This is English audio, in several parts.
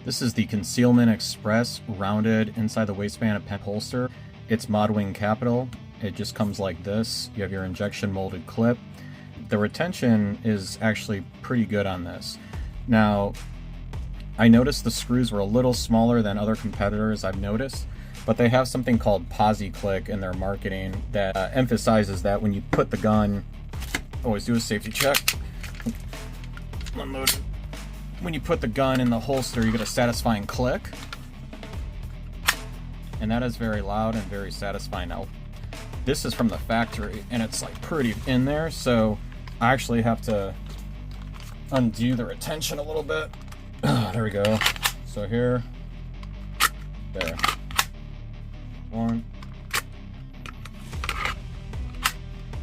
This is the Concealment Express Rounded inside the waistband pen holster. It's Mod Wing Capital. It just comes like this. You have your injection molded clip. The retention is actually pretty good on this. Now, I noticed the screws were a little smaller than other competitors I've noticed, but they have something called Posi Click in their marketing that emphasizes that when you put the gun, always do a safety check. Unload. When you put the gun in the holster, you get a satisfying click. And that is very loud and very satisfying. Now, this is from the factory and it's like pretty in there, so I actually have to undo the retention a little bit. There we go. So here, there. One.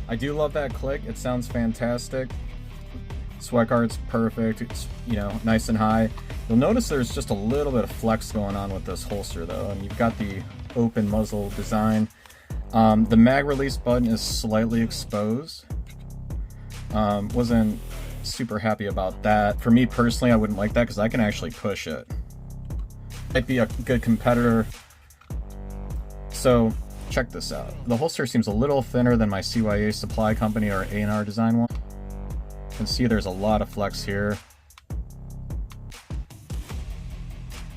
I do love that click. It sounds fantastic. Sweat guard's perfect. It's, you know, nice and high. You'll notice there's just a little bit of flex going on with this holster though, and you've got the open muzzle design. The mag release button is slightly exposed. Wasn't super happy about that. For me personally, I wouldn't like that because I can actually push it. Might be a good competitor. So check this out. The holster seems a little thinner than my CYA supply company or A&R design one. You can see there's a lot of flex here.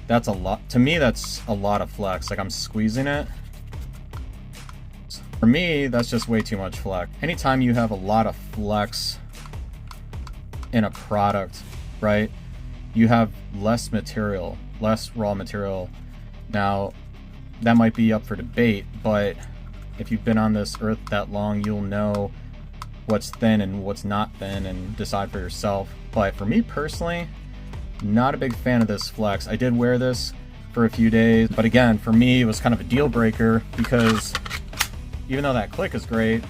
That's a lot. To me, that's a lot of flex. Like I'm squeezing it. For me, that's just way too much flex. Anytime you have a lot of flex in a product, right, you have less material, less raw material. Now, that might be up for debate, but if you've been on this earth that long, you'll know what's thin and what's not thin and decide for yourself. But for me personally, not a big fan of this flex. I did wear this for a few days, but again, for me, it was kind of a deal breaker because even though that click is great,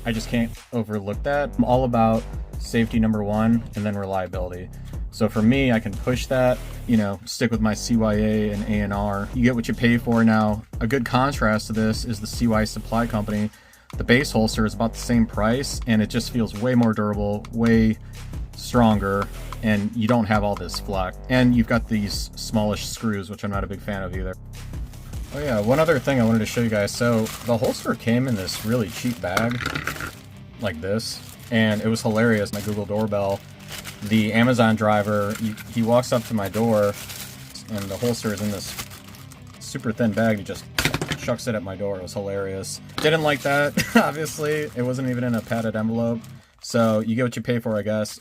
I just can't overlook that. I'm all about safety number one and then reliability. So for me, I can push that, you know, stick with my CYA and A&R. You get what you pay for. Now, a good contrast to this is the CYA supply company. The base holster is about the same price and it just feels way more durable, way stronger, and you don't have all this flex. And you've got these smallish screws, which I'm not a big fan of either. Oh yeah, one other thing I wanted to show you guys. So the holster came in this really cheap bag, like this, and it was hilarious. My Google doorbell, the Amazon driver, he walks up to my door, and the holster is in this super thin bag. He just chucks it at my door. It was hilarious. Didn't like that, obviously. It wasn't even in a padded envelope. So you get what you pay for, I guess.